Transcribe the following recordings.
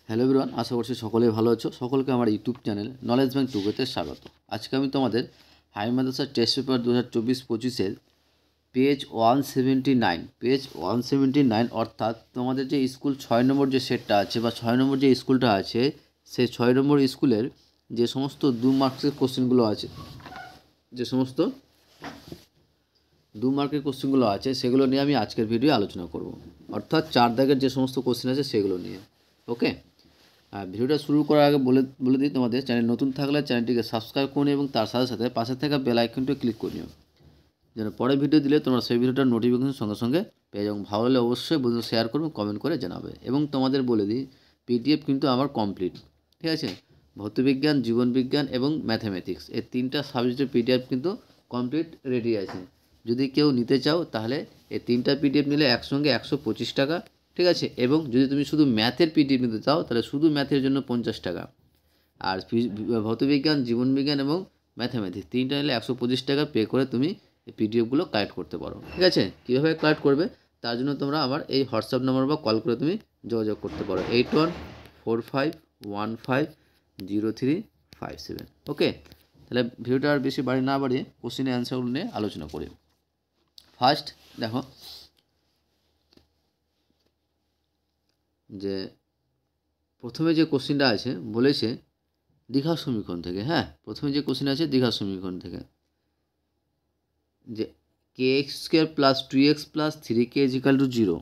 Hello everyone, আশা করছি সকলেই ভালো আছো। সকলকে আমার ইউটিউব চ্যানেল নলেজ ব্যাংক টুগোতে স্বাগত। আজকে আমি তোমাদের হাই মাদ্রাসা টেস্ট পেপার 2024-25 পেজ 179 অর্থাৎ তোমাদের যে স্কুল 6 নম্বর যে সেটটা আছে বা 6 নম্বর যে স্কুলটা আছে, সেই 6 নম্বর স্কুলের যে সমস্ত 2 মার্কসের কোশ্চেনগুলো আছে, সেগুলো নিয়ে আমি আজকের ভিডিও আলোচনা করব। অর্থাৎ 4 দাগের যে সমস্ত কোশ্চেন আছে সেগুলো নিয়ে। ওকে, ভিডিওটা শুরু করার আগে বলে দিই, তোমাদের চ্যানেল নতুন থাকলে চ্যানেলটিকে সাবস্ক্রাইব করে এবং তার সাথে সাথে পাশে থাকা বেল আইকনটি ক্লিক করে নিও, যেন পরে ভিডিও দিলে তোমরা সেই ভিডিওটার নোটিফিকেশন সঙ্গে সঙ্গে পেয়ে যাও। ভালো হলে অবশ্যই বন্ধু শেয়ার করবে, কমেন্ট করে জানাবে। এবং তোমাদের বলে দিই, পিডিএফ কিন্তু আমার কমপ্লিট, ঠিক আছে। ভৌতবিজ্ঞান, জীবনবিজ্ঞান এবং ম্যাথামেটিক্স এই 3টা সাবজেক্টের পিডিএফ কিন্তু কমপ্লিট রেডি আছে। যদি কেউ নিতে চাও তাহলে এই 3টা পিডিএফ নিলে একসঙ্গে 125 টাকা, ঠিক আছে। এবং যদি তুমি শুধু ম্যাথের পিডিএফ নিতে চাও তাহলে শুধু ম্যাথের জন্য 50 টাকা, আর ভৌতবিজ্ঞান, জীবনবিজ্ঞান এবং ম্যাথামেটিক্স 3টা নিলে 125 টাকা পে করে তুমি এই পিডিএফগুলো কালেক্ট করতে পারো, ঠিক আছে। কীভাবে কালেক্ট করবে তার জন্য তোমরা আমার এই হোয়াটসঅ্যাপ নাম্বার বা কল করে তুমি যোগাযোগ করতে পারো 8145150357। ওকে, তাহলে ভিডিওটা আর বেশি না বাড়িয়ে কোশ্চেনের অ্যান্সারগুলো নিয়ে আলোচনা করি। ফার্স্ট দেখো যে প্রথমে যে কোশ্চেনটা আছে বলেছে দীঘা সমীকরণ থেকে। হ্যাঁ, প্রথমে যে কোশ্চেন আছে দীঘা সমীকরণ থেকে, যে kx² + 2x + 3k = 0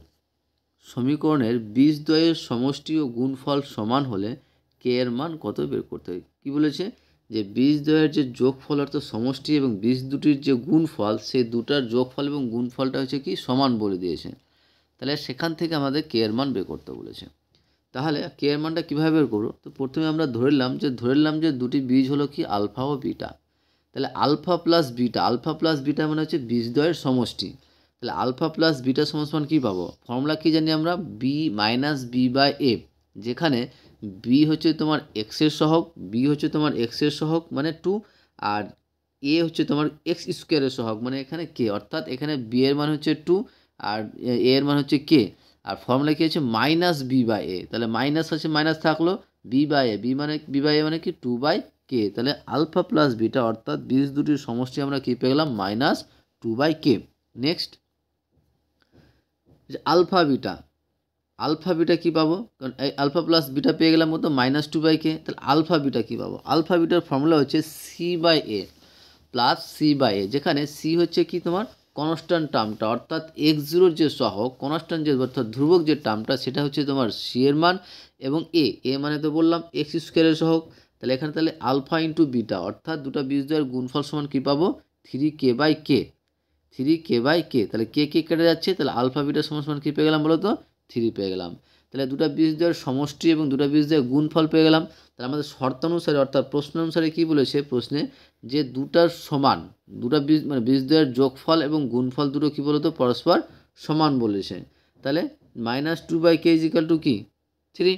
সমীকরণের বীজদ্বয়ের সমষ্টি ও গুণফল সমান হলে কে এর মান কত বের করতে হয়। কী বলেছে, যে বীজদ্বয়ের যে যোগফল অর্থাৎ সমষ্টি এবং বীজ দুটির যে গুণফল, সেই দুটার যোগফল এবং গুণফলটা হচ্ছে কি সমান বলে দিয়েছে। তাহলে সেখান থেকে আমাদের কে এর মান বের করতে বলেছে। তাহলে কে এর মানটা কীভাবে বের করবো? তো প্রথমে আমরা ধরে নিলাম যে দুটি বীজ হলো কি আলফা ও বিটা। তাহলে আলফা প্লাস বিটা মানে হচ্ছে বীজদ্বয়ের সমষ্টি। তাহলে আলফা প্লাস বিটা সমান কী পাবো? ফর্মুলা কী জানি আমরা, বি মাইনাস বি/এ, যেখানে বি হচ্ছে তোমার এক্সের সহগ মানে 2, আর এ হচ্ছে তোমার x² সহগ মানে এখানে কে, অর্থাৎ এখানে বি এর মান হচ্ছে 2 আর এ এর মান হচ্ছে কে। আর ফর্মুলা কী হচ্ছে মাইনাস বি/এ, তাহলে মাইনাস আছে মাইনাস থাকলো, বি/এ মানে কি 2/k। তাহলে আলফা প্লাস বিটা অর্থাৎ বীজ দুটির সমষ্টি আমরা কী পেয়ে গেলাম, -2/k। নেক্সট আলফা বিটা কী পাবো? কারণ এই আলফা প্লাস বিটা পেয়ে গেলাম কত, -2/k। তাহলে আলফা বিটা কী পাবো? আলফা বিটার ফর্মুলা হচ্ছে c/a প্লাস c/a, যেখানে c হচ্ছে কি তোমার কনস্ট্যান্ট টার্মটা, অর্থাৎ x0 যে সহগ কনস্ট্যান্ট যে অর্থাৎ ধ্রুবক যে টার্মটা, সেটা হচ্ছে তোমার c এর মান, এবং এ মানে তো বললাম x² এর সহগ। তাহলে এখানে তাহলে আলফা ইন্টু বিটা অর্থাৎ দুটো বীজদ্বয়ের গুণফল সমান কী পাবো, 3k/k। তাহলে কে কেটে যাচ্ছে, তাহলে আলফা বিটা সমান কী পেয়ে গেলাম বলো তো, 3 পেয়ে গেলাম। তাহলে দুটো বীজদ্বয়ের সমষ্টি এবং দুটো বীজদ্বয়ের গুণফল পেয়ে গেলাম। তাহলে আমাদের শর্তানুসারে অর্থাৎ প্রশ্ন অনুসারে কী বলেছে প্রশ্নে, যে দুটার সমান, দুটা বীজদ্বয়ের যোগফল এবং গুণফল দুটো কী বলতো পরস্পর সমান বলেছে। তাহলে -2/k = কি 3।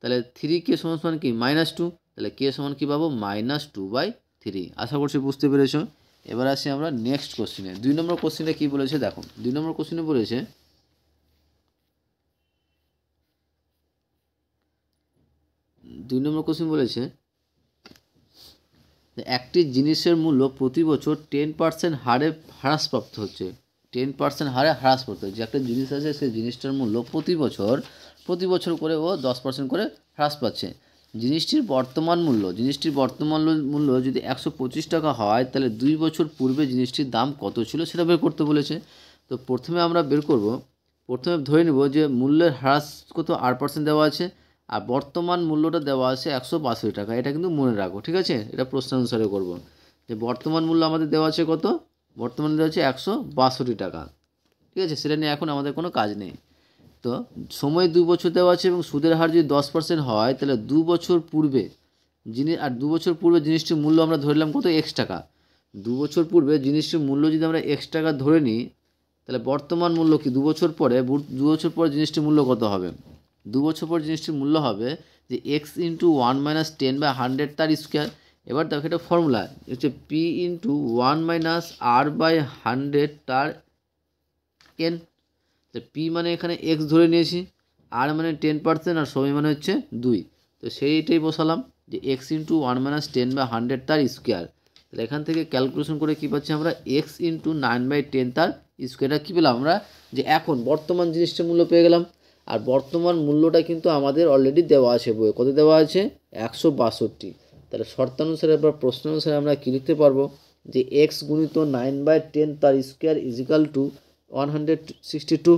তাহলে 3k সমান কি -2, তাহলে k সমান কী পাবো, -2/3। আশা করছি বুঝতে পেরেছো। এবার আসি আমরা নেক্সট কোশ্চেনে। 2 নম্বর কোশ্চেনে কী বলেছে দেখো, 2 নম্বর কোশ্চেনে বলেছে একটি জিনিসের মূল্য প্রতি বছর 10% হারে হ্রাসপ্রাপ্ত হচ্ছে। 10% হারে হ্রাস পাচ্ছে। যে একটা জিনিস আছে সেই জিনিসটার মূল্য প্রতি বছর করে ও 10% করে হ্রাস পাচ্ছে। জিনিসটির বর্তমান মূল্য যদি 125 টাকা হয়, তাহলে 2 বছর পূর্বে জিনিসটির দাম কত ছিল সেটা বের করতে বলেছে। তো প্রথমে আমরা ধরে নেব যে মূল্যের হ্রাস কত 8% দেওয়া আছে, আর বর্তমান মূল্যটা দেওয়া আছে 162 টাকা। এটা কিন্তু মনে রাখো, ঠিক আছে। এটা প্রশ্নানুসারে করব, যে বর্তমান মূল্য আমাদের দেওয়া আছে কত, বর্তমানে দেওয়া আছে 162 টাকা, ঠিক আছে। সেটা নিয়ে এখন আমাদের কোনো কাজ নেই। তো সময় 2 বছর দেওয়া আছে এবং সুদের হার যদি 10% হয়, তাহলে 2 বছর পূর্বে জিনিসটির মূল্য আমরা ধরলাম কত, x টাকা। 2 বছর পূর্বে জিনিসটির মূল্য যদি আমরা x টাকা ধরে নিই, তাহলে বর্তমান মূল্য কি 2 বছর পরে জিনিসটির মূল্য কত হবে? 2 বছর পর জিনিসটির মূল্য হবে যে x × 1 - 10/100 তার স্কোয়ার। এবার দেখো এটা ফর্মুলা হচ্ছে p × 1 - r/100 তার n। তো p মানে এখানে x ধরে নিয়েছি, আর মানে 10% আর সময় মানে হচ্ছে 2, তো সেইটাই বসালাম যে এক্স ইন্টু 1 - 10 / 100 তার স্কোয়ার। তাহলে এখান থেকে ক্যালকুলেশন করে কী পাচ্ছি আমরা, এক্স ইন্টু 9/10 তার স্কোয়ারটা কী পেলাম আমরা, যে এখন বর্তমান জিনিসটার মূল্য পেয়ে গেলাম। আর বর্তমান মূল্যটা কিন্তু আমাদের অলরেডি দেওয়া আছে বইয়ে, কত দেওয়া আছে, 162। তাহলে শর্তানুসারে বা প্রশ্ন অনুসারে আমরা কী লিখতে পারবো, যে এক্স গুণিত 9/10 তার স্কোয়ার ইজিক্যাল টু 162।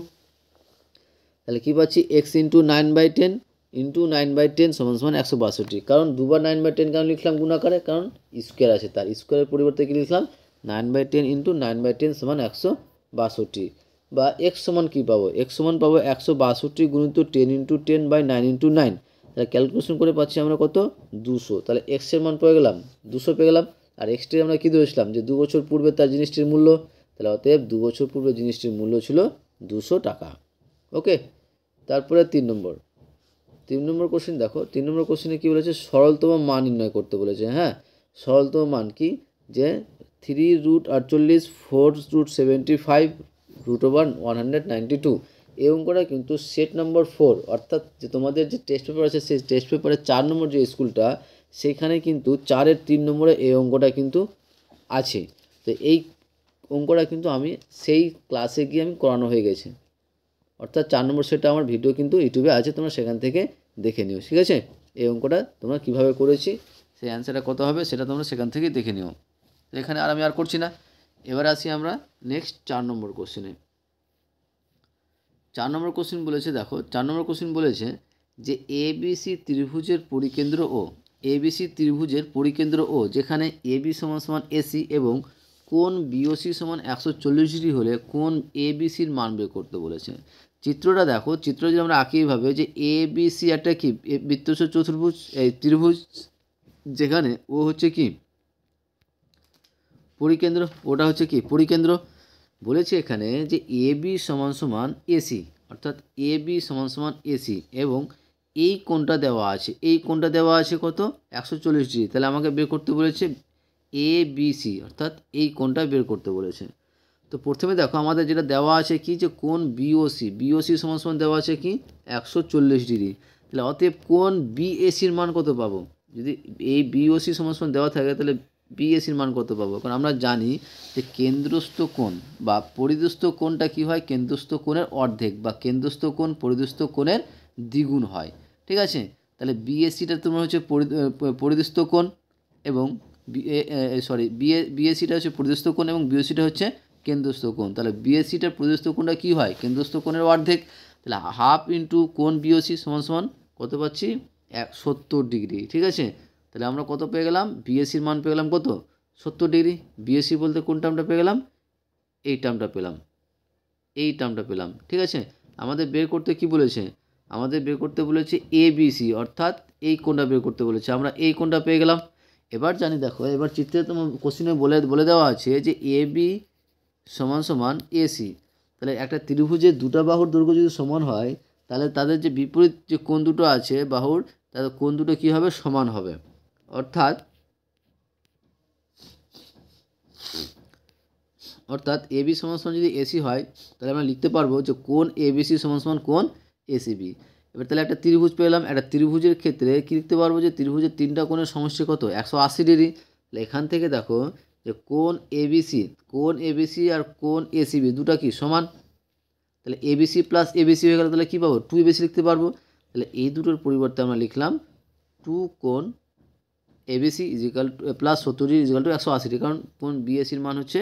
তাহলে কী পাচ্ছি, এক্স ইন্টু 9/10 ইন্টু 9/10 সমান সমান 162। কারণ দুবার 9/10 কারণ লিখলাম গুণাকারে, কারণ স্কোয়ার আছে, তার স্কোয়ারের পরিবর্তে কী লিখলাম, 9/10 ইন্টু 9/10 সমান 162। বা এক্স সমান কী পাবো, এক্স সমান পাবো 162 গুণিত 10 ইন্টু 10/9 ইন্টু 9। তাহলে ক্যালকুলেশন করে পাচ্ছি আমরা কত, 200। তাহলে এক্সের মান পেয়ে গেলাম 200 পেয়ে গেলাম। আর এক্সটির আমরা কী ধরেছিলাম, যে 2 বছর পূর্বে তার জিনিসটির মূল্য, তাহলে অতএব 2 বছর পূর্বে জিনিসটির মূল্য ছিল 200 টাকা। ওকে, তারপরে 3 নম্বর কোশ্চেন দেখো। 3 নম্বর কোশ্চেনে কী বলেছে, সরলতম মান নির্ণয় করতে বলেছে। হ্যাঁ, সরলতম মান কি, যে 3√48 4√75 √192। এই অঙ্কটা কিন্তু সেট নম্বর 4, অর্থাৎ যে তোমাদের যে টেস্ট পেপার আছে সেই টেস্ট পেপারের 4 নম্বর যে স্কুলটা, সেখানে কিন্তু 4-এর 3 নম্বরে এই অঙ্কটা কিন্তু আছে। তো এই অঙ্কটা কিন্তু আমি সেই ক্লাসে গিয়ে আমি করানো হয়ে গেছে, অর্থাৎ 4 নম্বর সেটটা আমার ভিডিও কিন্তু ইউটিউবে আছে, তোমরা সেখান থেকে দেখে নিও। ঠিক আছে, এই অঙ্কটা তোমরা কীভাবে করেছি, সেই অ্যান্সারটা কত হবে সেটা তোমরা সেখান থেকেই দেখে নিও। এখানে আর আমি আর করছি না। এবার আসি আমরা নেক্সট 4 নম্বর কোশ্চেনে। 4 নম্বর কোশ্চেন বলেছে, দেখো 4 নম্বর কোশ্চেন বলেছে যে এবিসি ত্রিভুজের পরিকেন্দ্র ও, এবিসি ত্রিভুজের পরিকেন্দ্র ও যেখানে এবি সমান সমান এসি এবং কোণ বিওসি সমান 140 ডিগ্রি হলে কোণ এবিসির মান বের করতে বলেছে। চিত্রটা দেখো, চিত্র যদি আমরা আঁকি এইভাবে, যে এবিসি একটা কি বৃত্তস্থ চতুর্ভুজ, এই ত্রিভুজ, যেখানে ও হচ্ছে কি পরিকেন্দ্র, ওটা হচ্ছে কি পরিকেন্দ্র। বলেছে এখানে যে এবি সমান সমান এসি, অর্থাৎ এবি সমান সমান এসি, এবং এই কোণটা দেওয়া আছে, এই কোণটা দেওয়া আছে কত, 140 ডিগ্রি। তাহলে আমাকে বের করতে বলেছে এবিসি, অর্থাৎ এই কোণটা বের করতে বলেছে। তো প্রথমে দেখো আমাদের যেটা দেওয়া আছে কি, যে কোণ বিওসি, বিওসি সমান সমান দেওয়া আছে কি 140 ডিগ্রি। তাহলে অতএব কোণ বিএসির মান কত পাবো, যদি এই বিওসি সমান সমান দেওয়া থাকে তাহলে বিএসির মান কত পাবো। কারণ আমরা জানি যে কেন্দ্রস্থ কোণ বা পরিদস্থ কোণটা কি হয়, কেন্দ্রস্থ কোণের অর্ধেক, বা কেন্দ্রস্থ কোণ পরিদস্থ কোণের দ্বিগুণ হয়। ঠিক আছে, তাহলে বিএসিটা তোমার হচ্ছে পরিদস্থ কোণ, এবং বিএসিটা হচ্ছে পরিদস্থ কোণ, এবং বিওসিটা হচ্ছে কেন্দ্রস্থ কোণ। তাহলে বিএসিটার পরিদস্থ কোণটা কী হয়, কেন্দ্রস্থ কোণের অর্ধেক। তাহলে হাফ ইন্টু কোণ বিওসি সমান সমান কত পাচ্ছি, 70 ডিগ্রি। ঠিক আছে, তাহলে আমরা কত পেয়ে গেলাম, বিএসির মান পেয়ে গেলাম কত, 70 ডিগ্রি। বিএসি বলতে কোন টার্মটা পেয়ে গেলাম, এই টার্মটা পেলাম, এই টার্মটা পেলাম। ঠিক আছে, আমাদের বের করতে কি বলেছে, আমাদের বের করতে বলেছে এবিসি, অর্থাৎ এই কোণটা বের করতে বলেছে, আমরা এই কোণটা পেয়ে গেলাম। এবার জানি, দেখো এবার চিত্রে তোমার কোশ্চেনে বলে দেওয়া আছে যে এবি সমান সমান এসি। তাহলে একটা ত্রিভুজের দুটো বাহুর দৈর্ঘ্য যদি সমান হয়, তাহলে তাদের যে বিপরীত যে কোণ দুটো আছে বাহুর, তাদের কোণ দুটো কী হবে, সমান হবে। অর্থাৎ এবি সমান সমান যদি এসি হয়, তাহলে আমরা লিখতে পারবো যে কোণ এবিসি সমান সমান কোণ এসিবি। এবার তাহলে একটা ত্রিভুজ পেলাম, একটা ত্রিভুজের ক্ষেত্রে কী লিখতে পারবো, যে ত্রিভুজের তিনটা কোণের সমষ্টি কত, 180 ডিগ্রি। তাহলে এখান থেকে দেখো যে কোণ এবিসি আর কোণ এসিবি দুটা কি সমান। তাহলে এবিসি প্লাস এবিসি হয়ে গেল, তাহলে কী পাবো, 2 এবিসি লিখতে পারবো। তাহলে এই দুটোর পরিবর্তে আমরা লিখলাম 2 কোণ ABC equal plus 70 degree equal to 180 degree, কারণ কোণ বিএসির মান হচ্ছে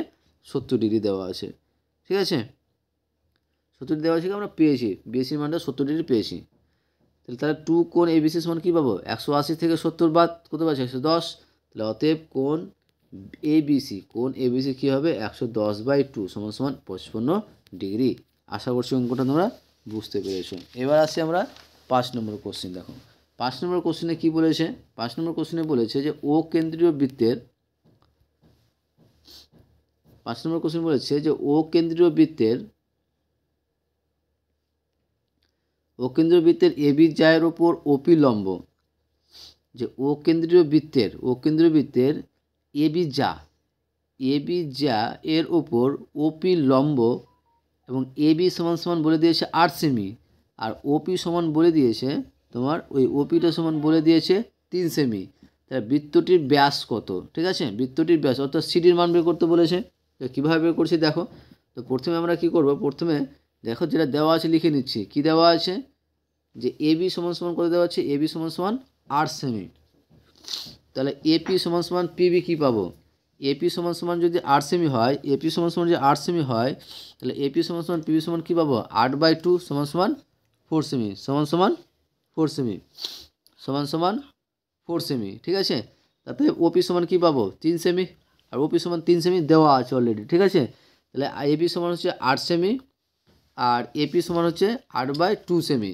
70 ডিগ্রি দেওয়া আছে। ঠিক আছে, 70 ডিগ্রি দেওয়া আছে, আমরা পেয়েছি বিএসির মানটা 70 ডিগ্রি পেয়েছি। তাহলে 2 কোণ এবিসি সমান কী পাবো, 180 থেকে 70 বাদ কত পাচ্ছি, 110। তাহলে অতএব কোণ এবিসি কী হবে, 110/2 সমান সমান 55 ডিগ্রি। আশা করছি অঙ্কটা তোমরা বুঝতে পেরেছো। এবার আসি আমরা 5 নম্বর কোশ্চেন। দেখো 5 নম্বর কোশ্চেনে কী বলেছে, 5 নম্বর কোশ্চেনে বলেছে যে ও কেন্দ্রীয় বৃত্তের, 5 নম্বর কোশ্চেন বলেছে যে ও কেন্দ্রীয় বৃত্তের এবি জায়ের ওপর ওপি লম্ব, যে ও কেন্দ্রীয় বৃত্তের এবি যা এর ওপর ওপি লম্ব, এবং এবি সমান সমান বলে দিয়েছে 8 সেমি। আর ওপি সমান বলে দিয়েছে তোমার, ওই ওপিটা সমান বলে দিয়েছে 3 সেমি। তাহলে বৃত্তটির ব্যাস কত? ঠিক আছে, বৃত্তটির ব্যাস অর্থাৎ সিডির মান বের করতে বলেছে। তো কীভাবে বের করছি দেখো। তো প্রথমে আমরা কি করব, প্রথমে দেখো যেটা দেওয়া আছে লিখে নিচ্ছি। কি দেওয়া আছে, যে এবি সমান সমান করে দেওয়া আছে, এবি সমান সমান 8 সেমি। তাহলে এপি সমান সমান পিবি কী পাবো, এপি সমান সমান যদি 8 সেমি হয়, এপি সমান সমান যদি 8 সেমি হয়, তাহলে এপি সমান সমান পিবি সমান কী পাবো, 8/2 সমান সমান 4 সেমি, সমান সমান 4 সেমি, সমান সমান 4 সেমি। ঠিক আছে, তাতে ওপি সমান কী পাবো, 3 সেমি, আর ওপি সমান 3 সেমি দেওয়া আছে অলরেডি। ঠিক আছে, তাহলে এবি সমান হচ্ছে 8 সেমি আর এপি সমান হচ্ছে 8/2 সেমি।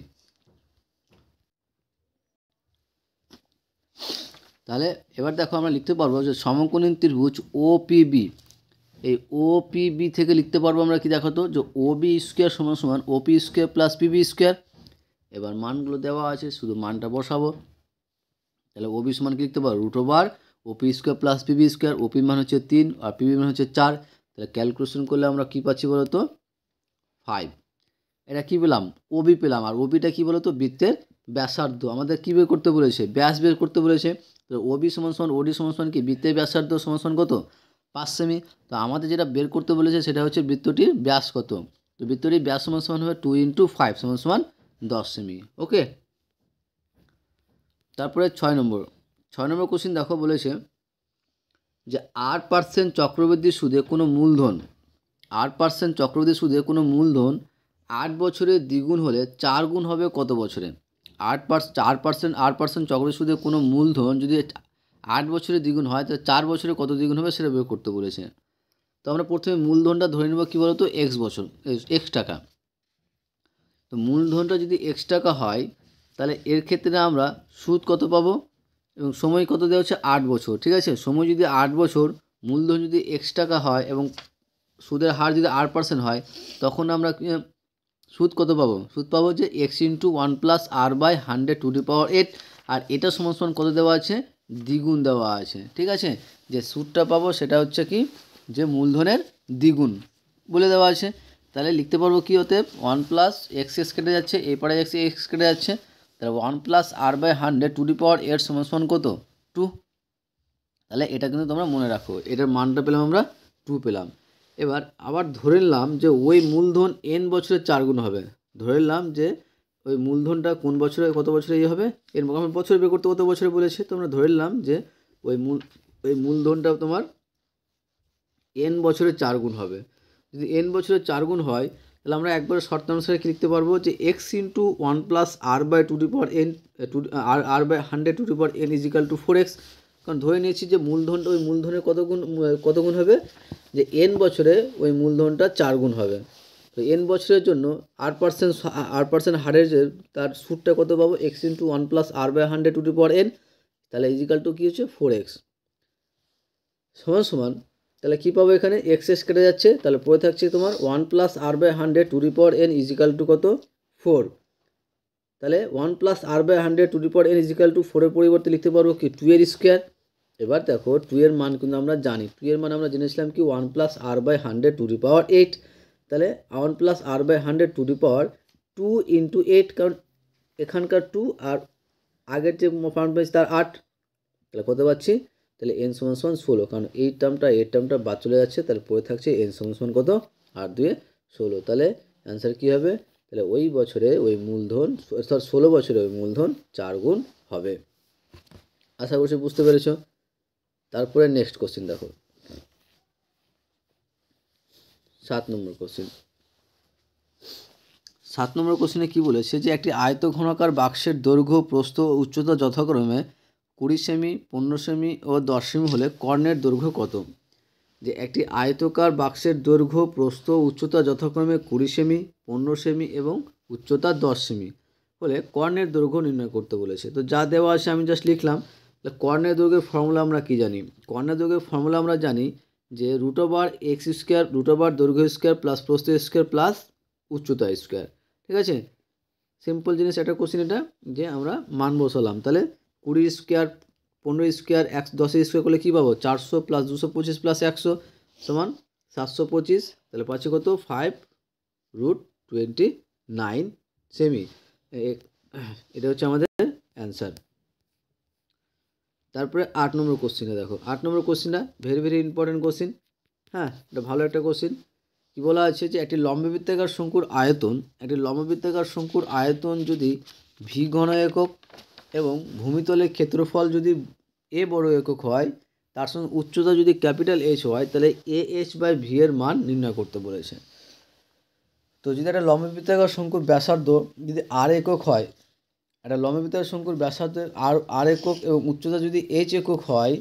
তাহলে এবার দেখো আমরা লিখতে পারবো যে সমকোণী ত্রিভুজ ওপিবি, এই ওপিবি থেকে লিখতে পারবো আমরা কি দেখো তো, যে ওবি স্কোয়ার সমান সমান ওপি স্কোয়ার প্লাস পিবি স্কোয়ার। এবার মানগুলো দেওয়া আছে, শুধু মানটা বসাবো। তাহলে ওবি সমান কি লিখতে পারবো, √ওভার OP square plus PB square. OP মান হচ্ছে 3 আর পিবি মান হচ্ছে 4। তাহলে ক্যালকুলেশন করলে আমরা কি পাচ্ছি বলো তো, 5। এটা কি পেলাম, ওবি পেলাম। আর ওবিটা কি বলো তো, বৃত্তের ব্যাসার্ধ। আমাদের কী বের করতে বলেছে, ব্যাস বের করতে বলেছে। তো ওবি সমান সমান ওডি সমান সমান কি, বৃত্তের ব্যাসার্ধ সমান সমান কত, 5 সেমি। তো আমাদের যেটা বের করতে বলেছে সেটা হচ্ছে বৃত্তটির ব্যাস কত। তো বৃত্তটির ব্যাস সমান সমান হবে 2 × 5 সমান সমান 10 সেমি। ওকে, তারপরে 6 নম্বর কোশ্চিন দেখো, বলেছে যে 8% চক্রবৃদ্ধি সুদে কোনো মূলধন, 8% চক্রবৃদ্ধি সুদে কোনো মূলধন 8 বছরে দ্বিগুণ হলে 4 গুণ হবে কত বছরে। 8% চক্রবৃদ্ধি সুদে কোনো মূলধন যদি 8 বছরে দ্বিগুণ হয়, তো 4 বছরে কত দ্বিগুণ হবে সেটা বের করতে বলেছে। তো আমরা প্রথমে মূলধনটা ধরে নেব কী বলতো, এক্স বছর, এক্স টাকা। তো মূলধনটা যদি এক্স টাকা হয়, তাহলে এর ক্ষেত্রে আমরা সুদ কত পাবো এবং সময় কত দেওয়া হচ্ছে, 8 বছর। ঠিক আছে, সময় যদি 8 বছর, মূলধন যদি এক্স টাকা হয় এবং সুদের হার যদি 8% হয়, তখন আমরা সুদ কত পাবো, সুদ পাবো যে x × 1 + r/100⁸। আর এটা সমান সমান কত দেওয়া আছে, দ্বিগুণ দেওয়া আছে। ঠিক আছে, যে সুদটা পাবো সেটা হচ্ছে কি, যে মূলধনের দ্বিগুণ বলে দেওয়া আছে। তাহলে লিখতে পারবো কি, হতে 1 + x কেটে যাচ্ছে, এই পারে x কেটে যাচ্ছে, তাহলে 1 + r/100⁸ সমান সমান কত, 2। তাহলে এটা কিন্তু তোমরা মনে রাখো, এটার মানটা পেলাম আমরা 2 পেলাম। এবার আবার ধরে নিলাম যে ওই মূলধন n বছরে 4 গুণ হবে। ধরে নিলাম যে ওই মূলধনটা কোন বছরে কত বছরে হবে, এর বছর বের করতে কত বছরে বলেছে। তোমরা ধরে নিলাম যে ওই মূলধনটা তোমার n বছরে 4 গুণ হবে। যদি n বছরে 4 গুণ হয়, তাহলে আমরা একবারে শর্ত অনুসারে কি লিখতে পারবো, যে x × 1 + r/2n r/100⁸ = 4x। কারণ ধরে নিয়েছি যে মূলধনটা, ওই মূলধনের কত গুণ হবে, যে n বছরে ওই মূলধনটা 4 গুণ হবে। তো n বছরের জন্য 8% হারের যে তার সুদটা কত পাবো, x × 1 + r/100⁸n, তাহলে = কী হচ্ছে 4x সমান সমান। তাহলে কী পাবো, এখানে এক্স কেটে যাচ্ছে, তাহলে পড়ে থাকছে তোমার 1 + r/100⁸n = কত, 4। তাহলে 1 + r/100⁸n = 4 এর পরিবর্তে লিখতে পারবো কি, 2 এর স্কোয়ার। এবার দেখো 2 এর মান কিন্তু আমরা জানি, 2 এর মান আমরা জেনেছিলাম কি, 1 + r/100⁸8। তাহলে 1 + r/100⁸ 2 × 8, কারণ এখানকার 2 আর আগের যে ফর্ম পেয়েছি তার 8। তাহলে কত পাচ্ছি, তাহলে n সমান সমান 16, কারণ এই টার্মটা বাদ চলে যাচ্ছে। তাহলে পড়ে থাকছে n সমান সমান কত, 8 × 2 = 16। তাহলে অ্যান্সার কী হবে, তাহলে ওই বছরে ওই মূলধন, 16 বছরে ওই মূলধন 4 গুণ হবে। আশা করছি বুঝতে পেরেছ। তারপরে নেক্সট কোশ্চেন দেখো, 7 নম্বর কোশ্চেন। 7 নম্বর কোশ্চেনে কী বলেছে, যে একটি আয়তঘনাকার বাক্সের দৈর্ঘ্য, প্রস্থ ও উচ্চতা যথাক্রমে 20 সেমি, 15 সেমি ও 10 সেমি হলে কর্ণের দৈর্ঘ্য কত। যে একটি আয়তকার বাক্সের দৈর্ঘ্য, প্রস্থ ও উচ্চতা যথাক্রমে 20 সেমি, 15 সেমি এবং উচ্চতা 10 সেমি হলে কর্ণের দৈর্ঘ্য নির্ণয় করতে বলেছে। তো যা দেওয়া আছে আমি জাস্ট লিখলাম। কর্ণের দৈর্ঘ্যের ফর্মুলা আমরা কি জানি, কর্ণের দৈর্ঘ্যের ফর্মুলা আমরা জানি যে √x² দৈর্ঘ্য স্কোয়ার প্লাস প্রস্থ স্কোয়ার প্লাস উচ্চতা স্কোয়ার। ঠিক আছে, সিম্পল জিনিস একটা কোশ্চেন এটা, যে আমরা মান বসালাম। তাহলে 20 স্কোয়ার 15 স্কোয়ার 10 স্কোয়ার করলে কী পাবো, 400 + 225 + 100 সমান 725। তাহলে পাচ্ছি কত, 5√29 সেমি। এটা হচ্ছে আমাদের অ্যান্সার। তারপরে 8 নম্বর কোশ্চিনে দেখো, 8 নম্বর কোশ্চিনটা ভেরি ভেরি ইম্পর্টেন্ট কোশ্চিন। হ্যাঁ, এটা ভালো একটা কোশ্চিন। কী বলা আছে যে একটি লম্ববৃত্তাকার শঙ্কুর আয়তন, একটি লম্ববৃত্তাকার শঙ্কুর আয়তন যদি ভি ঘন একক এবং ভূমিতলের ক্ষেত্রফল যদি এ বড় একক হয়, তার সঙ্গে উচ্চতা যদি ক্যাপিটাল এইচ হয়, তাহলে এ এইচ বাই ভি এর মান নির্ণয় করতে বলেছে। তো যদি একটা লম্ববৃত্তাকার শঙ্কুর ব্যাসার্ধ যদি আর একক হয়, একটা লম্ববৃত্তাকার শঙ্কুর ব্যাসার্ধ আর একক এবং উচ্চতা যদি এইচ একক হয়,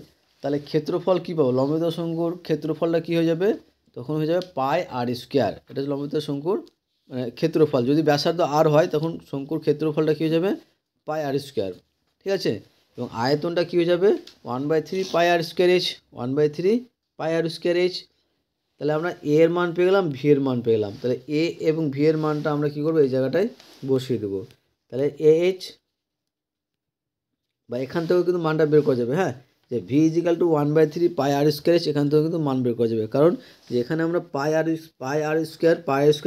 তাহলে ক্ষেত্রফল কী পাবো? লম্ববৃত্তাকার শঙ্কুর ক্ষেত্রফলটা কী হয়ে যাবে? তখন হয়ে যাবে পাই আর স্কোয়ার। এটা হচ্ছে লম্ববৃত্তাকার শঙ্কুর ক্ষেত্রফল। যদি ব্যাসার্ধ আর হয়, তখন শঙ্কুর ক্ষেত্রফলটা কী হয়ে যাবে? পাই আর স্কোয়ার। ঠিক আছে? এবং আয়তনটা কী হয়ে যাবে? 1/3 পাই আর স্কোয়ার এইচ, 1/3 পাই আর স্কোয়ার এইচ। তাহলে আমরা এ এর মান পেয়ে গেলাম, ভি এর মান পেয়ে গেলাম। তাহলে এ এবং ভি এর মানটা আমরা কী করবো? এই জায়গাটায় বসিয়ে দেবো। তাহলে এ এইচ বা এখান থেকেও কিন্তু মানটা বের করা যাবে। হ্যাঁ, যে ভি ইজিক্যাল টু 1/3 পাই আর স্কোয়ার এইচ, এখান থেকেও কিন্তু মান বের করা যাবে। কারণ যে এখানে আমরা পাই আর স্কোয়ার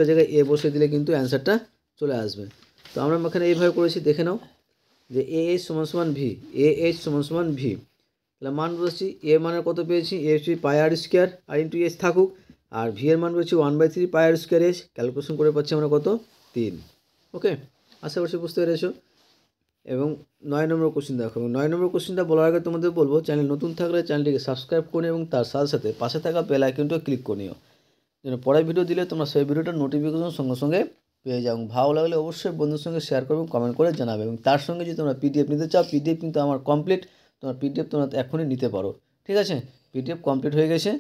জায়গায় এ বসে দিলে কিন্তু অ্যান্সারটা চলে আসবে। তো আমরা এখানে এইভাবে করেছি, দেখে নাও যে এ এইচ সমান সমান ভি, এ এইচ সমান সমান ভি। তাহলে মান বসছি, এ মানের কত পেয়েছি? এ হচ্ছে পাই আর স্কোয়ার, আর ইন্টু এস থাকুক, আর ভি এর মান পেয়েছি 1/3 পাই আর স্কোয়ার এইচ। ক্যালকুলেশন করে পাচ্ছি আমরা কত? 3। ওকে, আশা করছি বুঝতে পেরেছো। এবং 9 নম্বর কোশ্চিন দেখো। 9 নম্বর কোশ্চিনটা বলার আগে তোমাদের বলবো, চ্যানেল নতুন থাকলে চ্যানেলটিকে সাবস্ক্রাইব করে এবং তার সাথে সাথে পাশে থাকা বেল আইকনটা ক্লিক করে নিও, যেন পরের ভিডিও দিলে তোমরা সেই ভিডিওটার নোটিফিকেশন সঙ্গে সঙ্গে পেয়ে যাও। ভালো লাগলে অবশ্যই বন্ধুর সঙ্গে শেয়ার করবে, কমেন্ট করে জানাবে। এবং তার সঙ্গে যদি তোমরা পিডিএফ নিতে চাও, পিডিএফ কিন্তু আমার কমপ্লিট, তোমার পিডিএফ তোমরা এখনই নিতে পারো। ঠিক আছে, পিডিএফ কমপ্লিট হয়ে গেছে।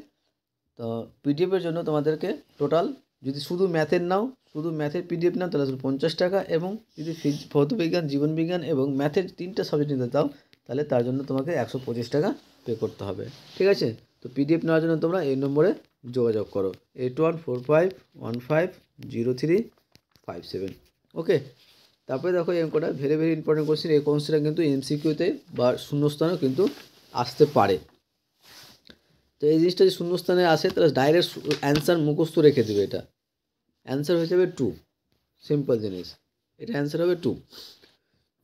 তো পিডিএফের জন্য তোমাদেরকে টোটাল, যদি শুধু ম্যাথের নাও, শুধু ম্যাথের পিডিএফ নাও, তাহলে 50 টাকা। এবং যদি ভৌতবিজ্ঞান, জীবনবিজ্ঞান এবং ম্যাথের 3টে সাবজেক্ট নিতে চাও, তাহলে তার জন্য তোমাকে 125 টাকা পে করতে হবে। ঠিক আছে, তো পিডিএফ নেওয়ার জন্য তোমরা এই নম্বরে যোগাযোগ করো, 8145150357। ওকে, তারপরে দেখো এই অঙ্কটা ভেরি ভেরি ইম্পর্টেন্ট কোশ্চেন। এই কোশ্চেনটা কিন্তু এমসিকিউতে বা শূন্যস্থানেও কিন্তু আসতে পারে। তো এই জিনিসটা যদি শূন্যস্থানে আসে, তাহলে ডাইরেক্ট অ্যান্সার মুখস্থ রেখে দেবে। এটা অ্যান্সার হয়ে যাবে 2। সিম্পল জিনিস, এটা অ্যান্সার হবে 2।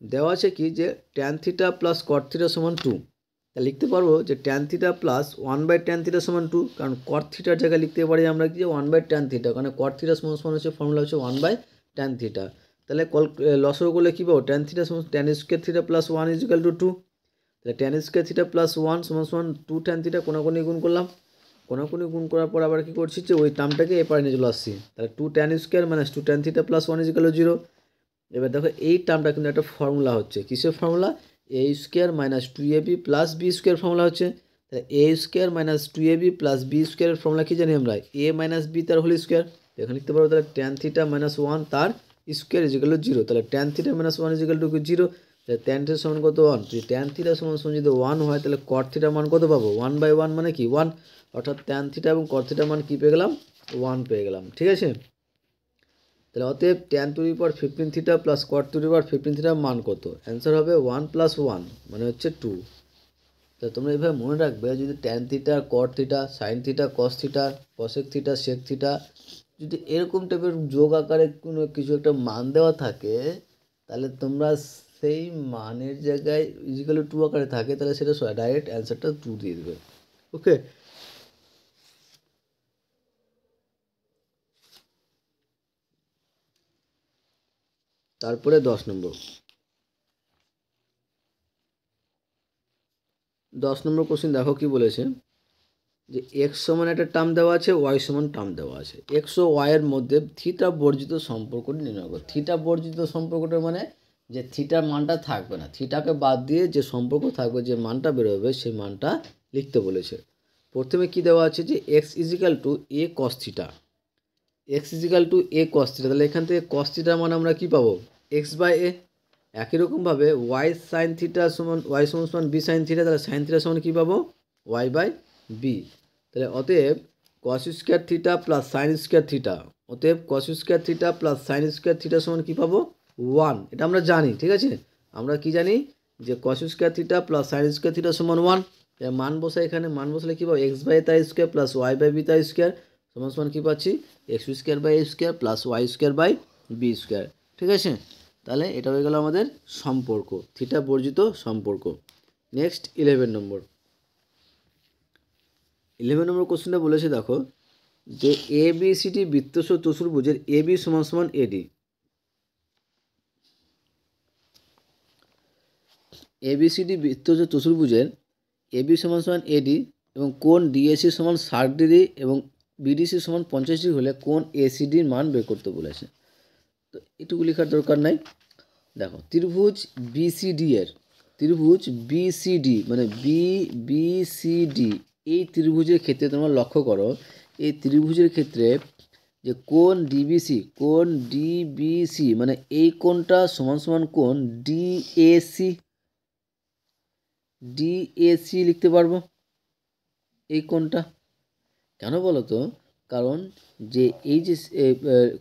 দেওয়া আছে কি যে ট্যান থিটা প্লাস কট থিটা সমান 2। তা লিখতে পারবো যে tan theta plus 1/tan theta সমান 2, কারণ কট থিটার জায়গায় লিখতে পারি আমরা কি যে 1/tan থিটা, কারণ কট থিটা সমান সমান হচ্ছে ফর্মুলা হচ্ছে 1/tan থিটা। তাহলে লসও করলে কী পাবো? ট্যান থিটা সমান tan square theta plus 1 equal to 2। তাহলে ট্যান স্কোয়ার থিটা প্লাস 1 সমান সমান 2 ট্যান থিটা, কোনাকুনি গুণ করলাম। কোনাকুনি গুণ করার পর আবার কী করছি যে ওই টার্মটাকে এপারে নিয়ে চলে আসছি। তাহলে 2 tan square minus 2 tan theta plus 1 equal to 0। এবার দেখো এই টার্মটা কিন্তু একটা ফর্মুলা হচ্ছে, কিসের formula? A square minus 2ab plus B square formula হচ্ছে। তাহলে A square minus 2ab plus B স্কোয়ারের ফর্মুলা কী জানি আমরা? এ মাইনাস বি তার হোল স্কোয়ার। এখানে লিখতে পারবো তাহলে ট্যান থিটা মাইনাস 1 তার স্কোয়ার ইজিক্যাল টু 0। তাহলে tan theta minus 1 equal to 0। তাহলে ট্যান থিটা সমান কত? 1। যদি ট্যান থিটা সমান যদি 1 হয়, তাহলে কট থিটা মান কত পাবো? 1/1 মানে কি 1, অর্থাৎ ট্যান থিটা এবং কট থিটা মান কী পেয়ে গেলাম? 1 পেয়ে গেলাম। ঠিক আছে, তাহলে অতএব tan to the power 15 theta plus cot to the power 15 থিটার মান কত? অ্যান্সার হবে 1 + 1 মানে হচ্ছে 2। তাহলে তোমরা এইভাবে মনে রাখবে, যদি tan theta, cot theta, sine theta, cos theta, cosec theta, sec theta, যদি এরকম টাইপের যোগ আকারে কোনো কিছু একটা মান দেওয়া থাকে, তাহলে তোমরা সেই মানের জায়গায় ইজিক্যাল টু 2 আকারে থাকে, তাহলে সেটা ডাইরেক্ট অ্যান্সারটা 2 দিয়ে দেবে। ওকে, তারপরে 10 নম্বর। 10 নম্বর কোশ্চেন দেখো কি বলেছে, যে এক্স সমান একটা টার্ম দেওয়া আছে, ওয়াই সমান টার্ম দেওয়া আছে। এক্স ও ওয়াইয়ের মধ্যে থিটা বর্জিত সম্পর্কটি নির্ণয় করো। থিটা বর্জিত সম্পর্কটা মানে যে থিটার মানটা থাকবে না, থিটাকে বাদ দিয়ে যে সম্পর্ক থাকবে, যে মানটা বেরোবে, সেই মানটা লিখতে বলেছে। প্রথমে কি দেওয়া আছে যে X equal to A cos theta, X equal to A cos theta. তাহলে এখান থেকে কস থিটার মান আমরা কী পাবো? X by A. একই রকমভাবে ওয়াই সাইন থিটা সমান ওয়াই সমান সমান বি সাইন থিটা, তাহলে সাইন থিটা সমান কী পাবো? Y by B. তাহলে অতএব cos square theta plus sine square theta, অতএব cos square theta plus sine square theta সমান কী পাবো? 1। এটা আমরা জানি। ঠিক আছে, আমরা কি জানি যে cos square theta plus sine square theta সমান 1। মান বসাই, এখানে মান বসালে কী পাবো? এক্স বাই তাই square plus y by b তাই স্কোয়ার সমান সমান কী পাচ্ছি? X square by a square plus y square by b square. ঠিক আছে, তাহলে এটা হয়ে গেল আমাদের সম্পর্ক, থিটা বর্জিত সম্পর্ক। নেক্সট 11 নম্বর। 11 নম্বর কোশ্চেনটা বলেছে দেখো যে ABCD বৃত্তস্ত চতুর্ভুজের AB সমান সমান AD। ABCD বৃত্তস্ত চতুর্ভুজের AB সমান সমান AD এবং কোণ DAC সমান 60 ডিগ্রি এবং BDC সমান 50 ডিগ্রি হলে কোণ ACDর মান বের করতে বলেছে। তো এটুকু লেখার দরকার নাই। দেখো ত্রিভুজ BCD মানে BCD, এই ত্রিভুজের ক্ষেত্রে তোমরা লক্ষ্য করো, এই ত্রিভুজের ক্ষেত্রে যে কোণ DBC মানে এই কোণটা সমান সমান কোণ DAC লিখতে পারবো এই কোণটা। কেন বলো তো? কারণ যে এই যে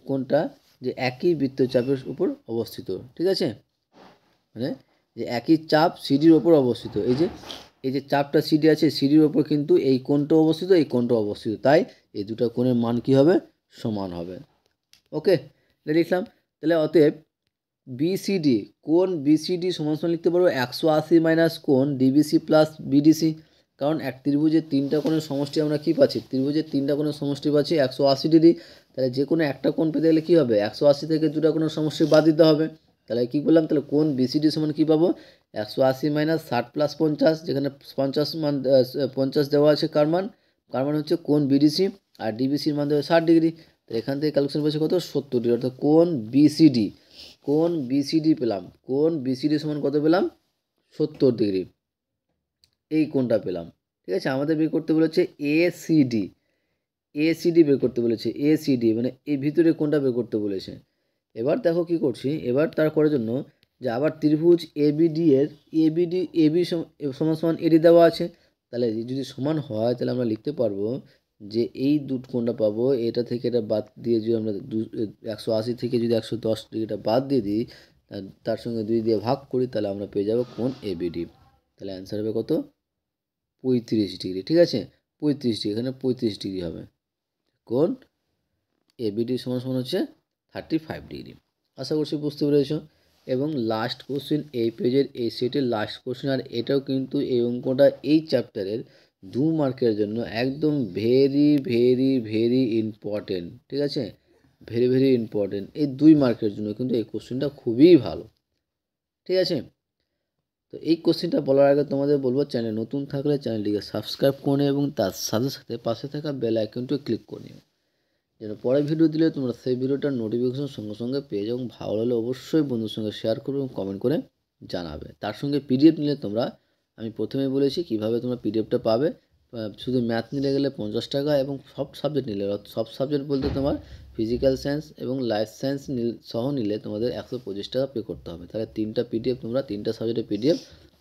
কোণটা যে একই বৃত্তচাপের উপর অবস্থিত, ঠিক আছে, মানে যে একই চাপ সিডির ওপর অবস্থিত, এই যে চাপটা সিডি আছে, সিডির ওপর কিন্তু এই কোণটা অবস্থিত, এই কোণটা অবস্থিত, তাই এই দুটো কোণের মান কি হবে? সমান হবে। ওকে, লিখলাম। তাহলে অতএব বিসিডি, কোণ বিসিডি সমান সমান লিখতে পারবো 180 মাইনাস কোণ ডিবিসি প্লাস বিডিসি। কারণ এক ত্রিভুজের তিনটা কোণের সমষ্টি আমরা কি পাচ্ছি? ত্রিভুজের তিনটা কোণের সমষ্টি পাচ্ছি 180 ডিগ্রি। তাহলে যে কোনো একটা কোণ পেতে গেলে কী হবে? 180 থেকে দুটা কোণের সমষ্টি বাদ দিতে হবে। তাহলে কী করলাম? তাহলে কোণ বিসিডি সমান কী পাবো? 180 মাইনাস 60 প্লাস 50, যেখানে 50 দেওয়া আছে কার মান হচ্ছে কোণ বিডিসি, আর ডিবিসির মান দেওয়া 60 ডিগ্রি। তাহলে এখান থেকে ক্যালকুলেশন পাচ্ছি কত? 70 ডিগ্রি, অর্থাৎ কোণ বিসিডি পেলাম। কোণ বিসিডি সমান কত পেলাম? 70 ডিগ্রি, এই কোণটা পেলাম। ঠিক আছে, আমাদের বের করতে বলেছে এসিডি বের করতে বলেছে, এসিডি মানে এই ভিতরে কোণটা বের করতে বলেছে। এবার দেখো কি করছি, এবার তার করার জন্য যে আবার ত্রিভুজ এবি সমান সমান এডি দেওয়া আছে। তাহলে যদি সমান হয় তাহলে আমরা লিখতে পারবো যে এই দুটো কোণটা পাবো, এটা থেকে এটা বাদ দিয়ে যদি আমরা 180 থেকে যদি 110 ডিগ্রিটা বাদ দিয়ে দিই, তার সঙ্গে 2 দিয়ে ভাগ করি, তাহলে আমরা পেয়ে যাবো কোণ এবিডি। তাহলে অ্যান্সার হবে কত? 35 ডিগ্রি। ঠিক আছে, 35 ডিগ্রি, এখানে 35 ডিগ্রি হবে। কোণ এবিডি সমান সমান হচ্ছে 35 ডিগ্রি। আশা করছি বুঝতে পেরেছ। এবং লাস্ট কোশ্চেন এই পেজের এই সেটের লাস্ট কোশ্চেন, আর এটাও কিন্তু এই অঙ্কটা এই চ্যাপ্টারের 2 মার্কের জন্য একদম ভেরি ইম্পর্টেন্ট। ঠিক আছে, ভেরি ইম্পর্টেন্ট। এই 2 মার্কের জন্য কিন্তু এই কোশ্চেনটা খুবই ভালো। ঠিক আছে, তো এই কোশ্চেনটা বলার আগে তোমাদের বলবো, চ্যানেল নতুন থাকলে চ্যানেলটিকে সাবস্ক্রাইব করে এবং তার সাথে সাথে পাশে থাকা বেল আইকনটি ক্লিক করে নিও, যেন পরে ভিডিও দিলে তোমরা সেই ভিডিওটার নোটিফিকেশন সঙ্গে সঙ্গে পেয়ে যাও। এবং ভালো লাগলে অবশ্যই বন্ধুর সঙ্গে শেয়ার করবে এবং কমেন্ট করে জানাবে। তার সঙ্গে পিডিএফ নিলে তোমরা, আমি প্রথমেই বলেছি কীভাবে তোমরা পিডিএফটা পাবে। শুধু ম্যাথ নিলে গেলে 50 টাকা, এবং সব সাবজেক্ট নিলে, সব সাবজেক্ট বলতে তোমার ফিজিক্যাল সায়েন্স এবং লাইফ সায়েন্স সহ নিলে তোমাদের 125 টাকা পে করতে হবে। তাহলে 3টা পিডিএফ তোমরা 3টা সাবজেক্টের পিডিএফ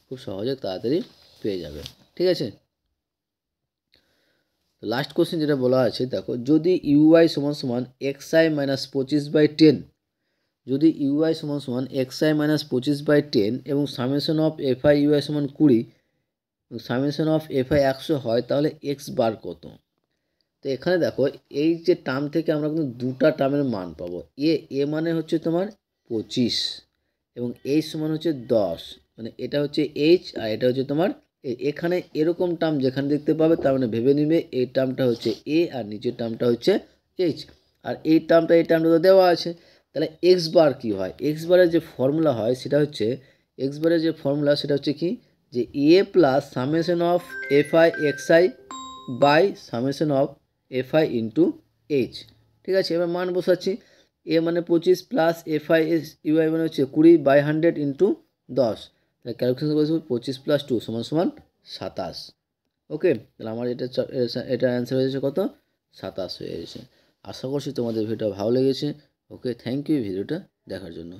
খুব সহজে তাড়াতাড়ি পেয়ে যাবে। ঠিক আছে, লাস্ট কোশ্চেন যেটা বলা আছে দেখো, যদি ইউআই সমান সমান xi মাইনাস 25/10, যদি ইউআই সমান সমান xi মাইনাস 25/10 এবং সামেশন অফ এফআই ইউআই সমান 20, সামেশন অফ এফআই 100 হয়, তাহলে এক্স বার কত? তো এখানে দেখো এই যে টার্ম থেকে আমরা কিন্তু দুটা টার্মের মান পাবো। এ মানে হচ্ছে তোমার 25 এবং এইচ সমান হচ্ছে 10, মানে এটা হচ্ছে এইচ আর এটা হচ্ছে তোমার। এখানে এরকম টার্ম যেখানে দেখতে পাবে তার মানে ভেবে নিবে এই টার্মটা হচ্ছে এ আর নিচের টার্মটা হচ্ছে এইচ, আর এই টার্মটা তো দেওয়া আছে। তাহলে এক্স বার কী হয়? এক্স বারের যে ফর্মুলা হয় সেটা হচ্ছে, কি, যে A plus summation of FI XI by summation of FI into H. ঠিক আছে, এবার মান বসাচ্ছি। এ মানে 25 প্লাস এফআই ইউআই মানে হচ্ছে 20/100 ইন্টু 10। তাহলে ক্যালকুলেশন করে 25 প্লাস 2 সমান সমান 27। ওকে, তাহলে আমার এটা অ্যান্সার হয়ে যাচ্ছে কত? 27 হয়ে গেছে। আশা করছি তোমাদের ভিডিওটা ভালো লেগেছে। ওকে, থ্যাংক ইউ ভিডিওটা দেখার জন্য।